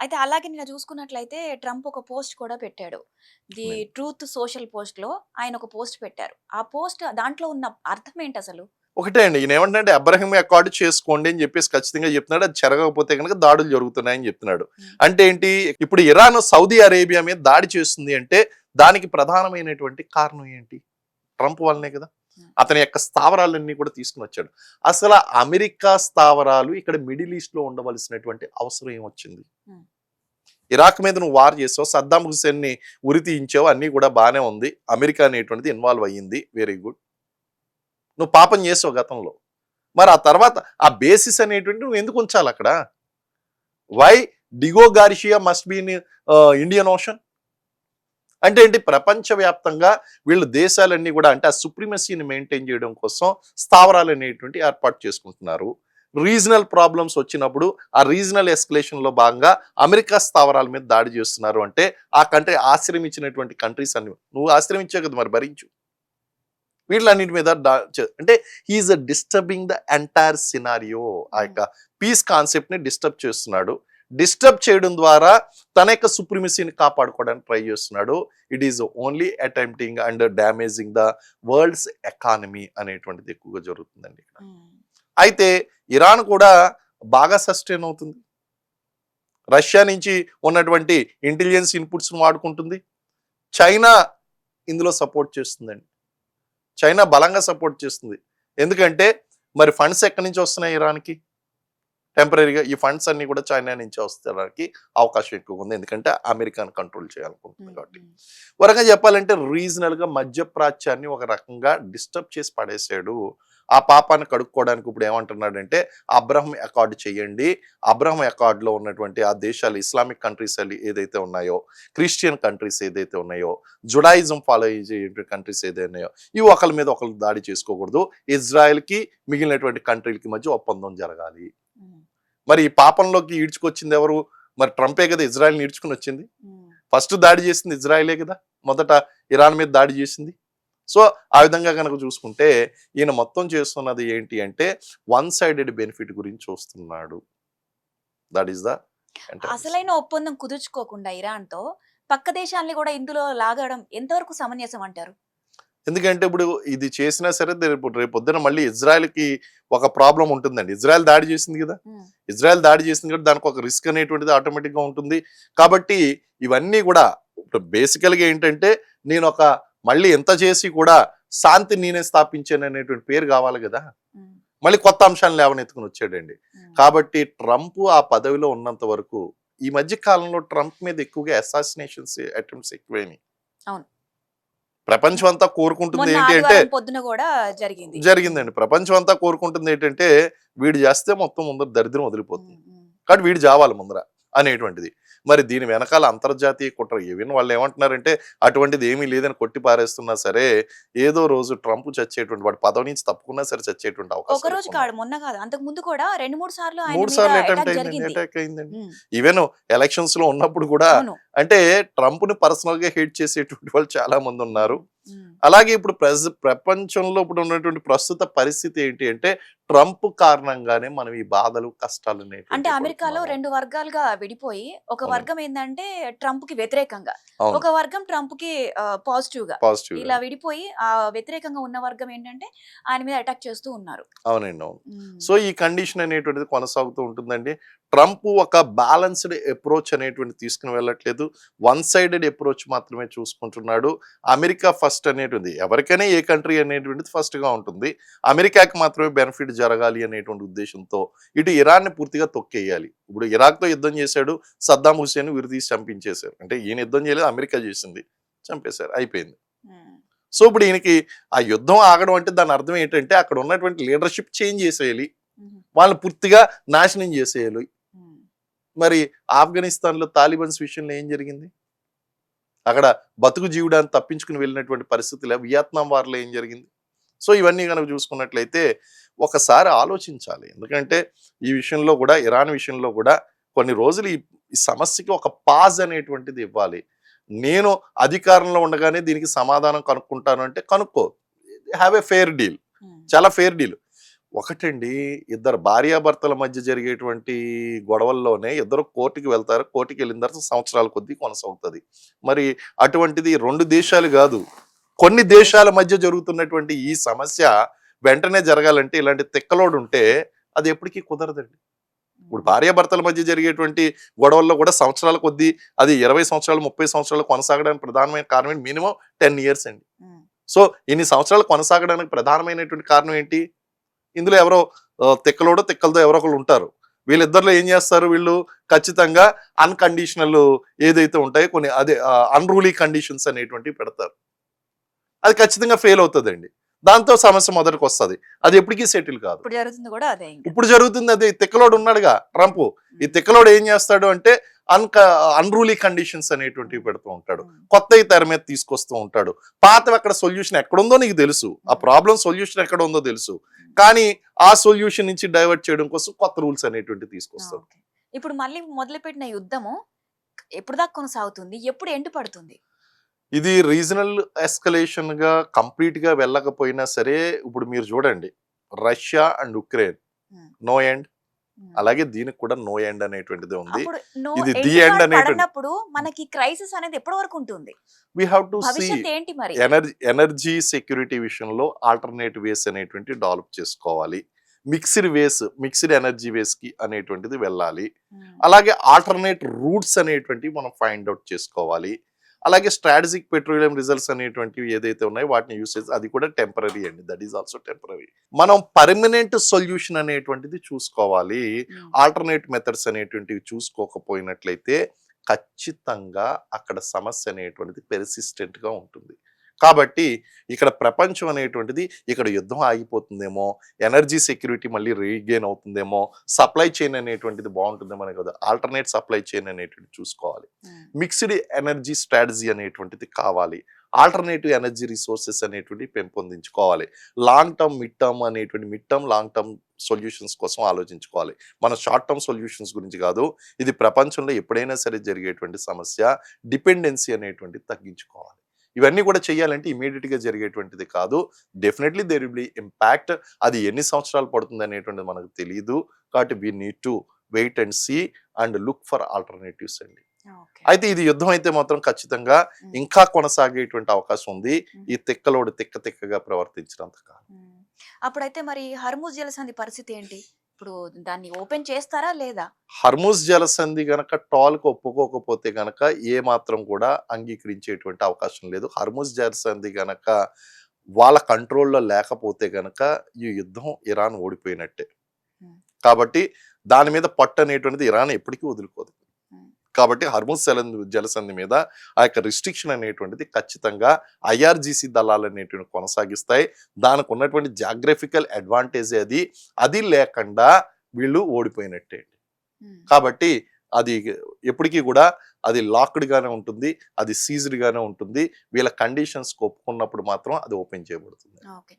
అయితే అలాగే నిన్న చూసుకున్నట్లయితే ట్రంప్ ఒక పోస్ట్ కూడా పెట్టాడు. ది అవునండి. ట్రూత్ సోషల్ పోస్ట్‌లో ఆయన ఒక పోస్ట్ పెట్టారు. ఆ పోస్ట్ దాంట్లో ఉన్న అర్థం ఏంటసలు? ఒకటే అండి. ఈయనేమంటున్నాడంటే అబ్రాహిం అకార్డ్ చేసుకోండి అని చెప్పేసి ఖచ్చితంగా చెప్తున్నాడు. అది జరగకపోతే గనుక దాడులు జరుగుతున్నాయని చెప్తున్నాడు. హ్మ్. అంటే ఏంటి? ఇప్పుడు ఇరాన్, సౌదీ అరేబియా మీద దాడి చేస్తుంది అంటే దానికి ప్రధానమైనటువంటి కారణం ఏంటి? ట్రంప్ వల్లనే కదా! హ్మ్. అతని యొక్క స్థావరాలన్నీ కూడా తీసుకొనొచ్చాడు. అసల అమెరికా స్థావరాలు ఇక్కడ మిడిల్ ఈస్ట్‌లో ఉండవలసినటువంటి అవసరం ఏమొచ్చింది? హ్మ్. ఇరాక్ మీద నువ్వు వార్ చేసావు. సద్దాం హుస్సేన్‌ని ఉరి తీయించావు. అన్నీ కూడా బానే ఉంది. అమెరికా అనేటువంటిది ఇన్వాల్వ్ అయ్యింది. Very good. నువ్వు పాపం చేసావు గతంలో. మరి ఆ తర్వాత ఆ బేసిస్ అనేటువంటి నువ్వు ఎందుకు ఉంచాలి అక్కడ? Why Diego Garcia must be in Indian Ocean? అంటే ఏంటి? ప్రపంచవ్యాప్తంగా వీళ్ళు దేశాలన్నీ కూడా అంటే ఆ సుప్రీమసీని మెయింటైన్ చేయడం కోసం స్థావరాలు అనేటువంటి ఏర్పాటు చేసుకుంటున్నారు. రీజనల్ ప్రాబ్లమ్స్ వచ్చినప్పుడు ఆ రీజనల్ ఎస్కలేషన్ లో భాగంగా అమెరికా స్థావరాల మీద దాడి చేస్తున్నారు అంటే ఆ కంట్రీ ఆశ్రమించినటువంటి కంట్రీస్ అన్ని నువ్వు ఆశ్రమించే కదా మరి భరించు. వీళ్ళన్నిటి మీద అంటే he's disturbing the entire scenario. ఆ హ్మ్. యొక్క పీస్ కాన్సెప్ట్ ని డిస్టర్బ్ చేస్తున్నాడు. డిస్టర్బ్ చేయడం ద్వారా తన యొక్క సుప్రీమసీని కాపాడుకోవడానికి ట్రై చేస్తున్నాడు. It is only attempting and damaging the world's economy అనేటువంటిది ఎక్కువగా జరుగుతుందండి ఇక్కడ. హ్మ్. అయితే ఇరాన్ కూడా బాగా సస్టైన్ అవుతుంది. రష్యా నుంచి ఉన్నటువంటి ఇంటెలిజెన్స్ ఇన్పుట్స్ వాడుకుంటుంది. చైనా ఇందులో సపోర్ట్ చేస్తుందండి. చైనా బలంగా సపోర్ట్ చేస్తుంది. ఎందుకంటే మరి ఫండ్స్ ఎక్కడి నుంచి వస్తున్నాయి ఇరాన్‌కి? టెంపరరీగా ఈ ఫండ్స్ అన్నీ కూడా చైనా నుంచి వస్తడానికి అవకాశం ఎక్కువగా ఉంది. ఎందుకంటే అమెరికాను కంట్రోల్ చేయాలనుకుంటుంది హ్మ్. కాబట్టి. హ్మ్. ఒక రకంగా చెప్పాలంటే రీజనల్‌గా మధ్యప్రాచ్యాన్ని ఒక రకంగా డిస్టర్బ్ చేసి పడేసాడు. ఆ పాపాన్ని కడుక్కోవడానికి ఇప్పుడు ఏమంటున్నాడంటే అబ్రహం అకార్డ్ చేయండి. అబ్రహం అకార్డ్‌లో ఉన్నటువంటి ఆ దేశాలు ఇస్లామిక్ కంట్రీస్ ఏదైతే ఉన్నాయో, క్రిస్టియన్ కంట్రీస్ ఏదైతే ఉన్నాయో, జుడాయిజం ఫాలో అయ్యే కంట్రీస్ ఏదైతే ఉన్నాయో, ఇవి ఒకళ్ళ మీద ఒకళ్ళు దాడి చేసుకోకూడదు. ఇజ్రాయెల్‌కి మిగిలినటువంటి కంట్రీలకి మధ్య ఒప్పందం జరగాలి. హ్మ్. మరి ఈ పాపంలోకి ఈడ్చుకొచ్చింది ఎవరు? మరి ట్రంపే కదా ఇజ్రాయెల్‌ని ఈడ్చుకొని వచ్చింది. హ్మ్. ఫస్ట్ దాడి చేసింది ఇజ్రాయెలే కదా! మొదట ఇరాన్ మీద దాడి చేసింది. సో, ఆ విధంగా గనక చూసుకుంటే ఈయన మొత్తం చేస్తున్నది ఏంటి అంటే వన్ సైడెడ్ బెనిఫిట్ గురించి చూస్తున్నాడు. దట్ ఈస్ ద ఎంటైర్ అసలైన ఒప్పందం కుదుర్చుకోకుండా ఇరాన్‌తో పక్క దేశాల్ని గూడా ఇందులో లాగడం ఎంతవరకు సమంజసం అంటారు? ఎందుకంటే ఇప్పుడు ఇది చేసినా సరే రేపొద్దున మళ్ళీ ఇజ్రాయెల్‌కి ఒక ప్రాబ్లమ్ ఉంటుందండి. ఇజ్రాయెల్ దాడి చేసింది కదా! హ్మ్. ఇజ్రాయెల్ దాడి చేసింది కాబట్టి దానికి ఒక రిస్క్ అనేటువంటిది ఆటోమేటిక్‌గా ఉంటుంది. కాబట్టి ఇవన్నీ కూడా ఇప్పుడు బేసికల్‌గా ఏంటంటే నేనొక మళ్ళీ ఇంత చేసి కూడా శాంతిని నేనే స్థాపించాననేటువంటి పేరు కావాలి గదా! హ్మ్. మళ్ళీ కొత్త అంశాలను లేవనెత్తుకొని వచ్చాడండి. హ్మ్. కాబట్టి ట్రంప్ ఆ పదవిలో ఉన్నంత వరకు ఈ మధ్య కాలంలో ట్రంప్ మీద ఎక్కువగా అసాసినేషన్స్ అటెంప్ట్స్ ఎక్కువైనాయి. అవును. మొ ప్రపంచం అంతా కోరుకుంటుంది మొన్న ఏంటి అంటే ఆదివారం పొద్దున గూడా జరిగింది. హ్మ్. జరిగిందండి. ప్రపంచం అంతా కోరుకుంటుంది ఏంటంటే వీడు చేస్తే మొత్తం ముందర దరిద్రం వదిలిపోతుంది. హ్మ్. హ్మ్. కాబట్టి వీడు జావాలి ముందర అనేటువంటిది. మరి దీని వెనకాల అంతర్జాతీయ కుట్ర ఈవెన్ వాళ్ళు ఏమంటున్నారంటే అటువంటిది ఏమీ లేదని కొట్టి పారేస్తున్నా సరే ఏదో రోజు ట్రంప్ చచ్చేటువంటి వాడు పదవి నుంచి తప్పుకున్నా సరే చచ్చేటువంటి అవకాశాలు ఒకరోజు ఎక్కువ ఉన్నాయి. కాదు, మొన్న కాదు. అంతకు ముందు కూడా 2, 3 సార్లు ఆయన 3 మీద సార్లు అటెంప్ట్ అటాక్ అయిందండి. జరిగింది. అటాక్ అయిందండి. హ్మ్. ఈవెన్ ఎలక్షన్స్ లో ఉన్నప్పుడు కూడా అవును. అంటే ట్రంప్‌ని పర్సనల్ గా హేట్ చేసేటువంటి వాళ్ళు చాలా మంది ఉన్నారు. హ్మ్. హ్మ్. అలాగే ఇప్పుడు ప్రపంచంలో ఇప్పుడు ఉన్నటువంటి ప్రస్తుత పరిస్థితి ఏంటి అంటే ట్రంప్ కారణంగానే మనం ఈ బాధలు, కష్టాలు అంటే అనేటువంటివి అమెరికాలో పడుతున్నాము. 2 వర్గాలుగా విడిపోయి, ఒక అవునండి. వర్గం ఏందంటే ట్రంప్‌కి వ్యతిరేకంగా, అవును. ఒక వర్గం ట్రంప్‌కి పాజిటివ్‌గా. పాజిటివ్ ఇలా గానే. విడిపోయి వ్యతిరేకంగా ఉన్న వర్గం ఏంటంటే ఆయన మీద అటాక్ చేస్తూ ఉన్నారు. అవునండి. అవును. హ్మ్. సో, ఈ కండిషన్ అనేటువంటిది కొనసాగుతూ ఉంటుందండి. ట్రంప్ ఒక బ్యాలెన్స్‌డ్ అప్రోచ్ అనేటువంటిది తీసుకొని వెళ్ళట్లేదు. వన్ సైడెడ్ అప్రోచ్ మాత్రమే చూసుకుంటున్నాడు. అమెరికా ఫస్ట్ అనేటుంది. ఎవరికైనా ఏ కంట్రీ అనేటువంటిది ఫస్ట్‌గా ఉంటుంది. అమెరికాకి మాత్రమే బెనిఫిట్ జరగాలి అనేటువంటి ఉద్దేశ్యంతో ఇటు ఇరాన్‌ని పూర్తిగా తొక్కేయాలి. ఇప్పుడు ఇరాక్‌తో యుద్ధం చేశాడు. సద్దాం హుస్సేన్‌ని ఉరితీసి చంపించేశారు. అంటే ఈయన యుద్ధం చేయలేదు. అమెరికా చేసింది. చంపేశారు. అయిపోయింది. హ్మ్. సో, ఇప్పుడు ఈయనకి ఆ యుద్ధం ఆగడం అంటే దాని అర్థం ఏంటంటే అక్కడ ఉన్నటువంటి లీడర్‌షిప్ చేంజ్ చేసేయాలి. హుహు. వాళ్ళని పూర్తిగా నాశనం చేసేయాలి. హ్మ్. మరి ఆఫ్ఘనిస్తాన్‌లో తాలిబాన్స్ విషయంలో ఏం జరిగింది? అక్కడ బతుకు జీవుడాన్ని తప్పించుకొని వెళ్ళినటువంటి పరిస్థితులు వియత్నాం వార్‌లో ఏం జరిగింది? సో, ఇవన్నీ గనక చూసుకున్నట్లయితే ఒకసారి ఆలోచించాలి. ఎందుకంటే ఈ విషయంలో కూడా ఇరాన్ విషయంలో కూడా కొన్ని రోజులు ఈ సమస్యకి ఒక పాజ్ అనేటువంటిది ఇవ్వాలి. నేను అధికారంలో ఉండగానే దీనికి సమాధానం కనుక్కుంటాను అంటే కనుక్కో. Have a fair deal. హ్మ్. చాలా ఫెయిర్ డీల్. ఒకటండి, ఇద్దరు భార్యాభర్తల మధ్య జరిగేటువంటి గొడవల్లోనే ఇద్దరు కోర్టుకి వెళ్తారు. కోర్టుకి వెళ్ళిన తర్వాత సంవత్సరాల కొద్దీ కొనసాగుతుంది. మరి అటువంటిది 2 దేశాలు కాదు, కొన్ని దేశాల మధ్య జరుగుతున్నటువంటి ఈ సమస్య వెంటనే జరగాలంటే ఇలాంటి తిక్కలోడు ఉంటే అది ఎప్పటికీ కుదరదండి. ఇప్పుడు భార్యాభర్తల మధ్య జరిగేటువంటి గొడవల్లో కూడా సంవత్సరాల కొద్దీ, అది 20 సంవత్సరాలు 30 సంవత్సరాలు కొనసాగడానికి ప్రధానమైన కారణం మినిమం 10 ఇయర్స్ అండి. ఉమ్, సో ఇన్ని సంవత్సరాలు కొనసాగడానికి ప్రధానమైనటువంటి కారణం ఏంటి? ఇందులో ఎవరో తిక్కలోడో తిక్కలతో ఎవరో ఒకరు ఉంటారు. వీళ్ళిద్దరిలో ఏం చేస్తారు? వీళ్ళు ఖచ్చితంగా అన్‌కండిషనల్ ఏదైతే ఉంటాయో కొన్ని అదే అన్‌రూలీ కండిషన్స్ అనేటువంటివి పెడతారు. అది ఖచ్చితంగా ఫెయిల్ అవుతదండి. దాంతో సమస్య మొదటికొస్తది. అది ఎప్పటికీ సెటిల్ కాదు. ఇప్పుడు జరుగుతుంది కూడా అదే ఇంకా. ఇప్పుడు జరుగుతుంది అదే. తిక్కలోడు ఉన్నాడుగా ట్రంప్. ఈ తిక్కలోడు ఏం చేస్తాడు అంటే అన్‌రూలీ కండిషన్స్ అనేటువంటివి పెడుతూ ఉంటాడు. కొత్తవి తెర మీద తీసుకొస్తూ ఉంటాడు. పాతవి అక్కడ సొల్యూషన్ ఎక్కడుందో నీకు తెలుసు. ఆ ప్రాబ్లం సొల్యూషన్ ఎక్కడ ఉందో తెలుసు. కానీ ఆ సొల్యూషన్ నుంచి డైవర్ట్ చేయడం కోసం కొత్త రూల్స్ అనేటువంటివి తీసుకొస్తాడు. ఓకే. ఇప్పుడు మళ్ళీ మొదలుపెట్టిన యుద్ధము ఎప్పుడు దాకా కొనసాగుతుంది? ఎప్పుడు ఎండ్ పడుతుంది? ఇది రీజనల్ ఎస్కలేషన్ గా కంప్లీట్ గా వెళ్ళకపోయినా సరే, ఇప్పుడు మీరు చూడండి, Russia and Ukraine um, no end, um. అలాగే దీనికి కూడా నో ఎండ్ అనేటువంటిది ఉంది. అప్పుడు నో ఇది ఎండ్ ది ఎండ్ కార్డ్ అనేటువంటి పడినప్పుడు మనకి క్రైసిస్ అనేది ఎప్పటి వరకు ఉంటుంది? వీ హ్యావ్ టు సీ భవిష్యత్తు ఏంటి మరి? ఎనర్జీ సెక్యూరిటీ విషయంలో ఆల్టర్నేట్ వేస్ అనేటువంటి డెవలప్ చేసుకోవాలి. మిక్స్డ్ ఎనర్జీ వేస్ కి అనేటువంటిది వెళ్ళాలి. ఉమ్, అలాగే ఆల్టర్నేట్ రూట్స్ అనేటువంటివి మనం ఫైండ్ అవుట్ చేసుకోవాలి. అలాగే స్ట్రాటజిక్ పెట్రోలియం రిజల్ట్స్ అనేటువంటివి ఏదైతే ఉన్నాయో వాటిని యూస్ చేసి, అది కూడా టెంపరరీ అండి. That is also temporary. మనం పర్మనెంట్ సొల్యూషన్ అనేటువంటిది చూసుకోవాలి. ఉమ్, ఆల్టర్నేట్ మెథడ్స్ అనేటువంటివి చూసుకోకపోయినట్లయితే ఖచ్చితంగా అక్కడ సమస్య అనేటువంటిది పెర్సిస్టెంట్ గా ఉంటుంది. కాబట్టి ఇక్కడ ప్రపంచం అనేటువంటిది, ఇక్కడ యుద్ధం ఆగిపోతుందేమో, ఎనర్జీ సెక్యూరిటీ మళ్ళీ రీగెయిన్ అవుతుందేమో, సప్లై చైన్ అనేటువంటిది బాగుంటుందేమో అనే కదా, ఆల్టర్నేట్ సప్లై చైన్ అనేటువంటిది చూసుకోవాలి. ఉమ్, మిక్స్డ్ ఎనర్జీ స్ట్రాటజీ అనేటువంటిది కావాలి. ఆల్టర్నేటివ్ ఎనర్జీ రిసోర్సెస్ అనేటువంటివి పెంపొందించుకోవాలి. Long term, mid term long term solutions కోసం ఆలోచించుకోవాలి. మన షార్ట్ టర్మ్ సొల్యూషన్స్ గురించి కాదు. ఇది ప్రపంచంలో ఎప్పుడైనా సరే జరిగేటువంటి సమస్య. డిపెండెన్సీ అనేటువంటిది తగ్గించుకోవాలి. ఇవన్నీ కూడా చేయాలంటే ఇమీడియట్ గా జరిగేటువంటిది కాదు. Definitely there will be impact. అది ఎన్ని సంవత్సరాలు పడుతుంది అనేటువంటిది మనకు తెలియదు. కాబట్టి we need to wait and see and look for alternatives అండి. ఓకే. అయితే ఇది యుద్ధం అయితే మాత్రం ఖచ్చితంగా ఉమ్, ఇంకా కొనసాగేటువంటి అవకాశం ఉంది. ఉమ్, ఈ తిక్కలోడు తిక్కగా ప్రవర్తించినంత కాలం. ఉమ్. అప్పుడైతే మరి హర్ముజ్ జలసంధి పరిస్థితి ఏంటి? ఇప్పుడు దాన్ని ఓపెన్ చేస్తారా లేదా? హర్ముజ్ జలసంధి గనక టాల్కు ఒప్పుకోకపోతే గనక ఏ మాత్రం కూడా అంగీకరించేటువంటి అవకాశం లేదు. హర్ముజ్ జలసంధి గనక వాళ్ళ కంట్రోల్లో లేకపోతే గనక ఈ యుద్ధం ఇరాన్ ఓడిపోయినట్టే. ఉమ్, కాబట్టి దాని మీద పట్టు అనేటువంటిది ఇరాన్ ఎప్పటికీ వదులుకోదు. ఉమ్, కాబట్టి హర్ముజ్ జలసంధి మీద ఆ యొక్క రిస్ట్రిక్షన్ అనేటువంటిది ఖచ్చితంగా ఐఆర్జీసీ దళాలు అనేటువంటి కొనసాగిస్తాయి. దానికి ఉన్నటువంటి జాగ్రఫికల్ అడ్వాంటేజ్ అది. అది లేకుండా వీళ్ళు ఓడిపోయినట్టే. ఉమ్. కాబట్టి అది ఎప్పటికీ కూడా అది లాక్డ్ గానే ఉంటుంది, అది సీజ్డ్ గానే ఉంటుంది. వీళ్ళ కండిషన్స్ ఒప్పుకున్నప్పుడు మాత్రం అది ఓపెన్ చేయబడుతుంది. ఓకే.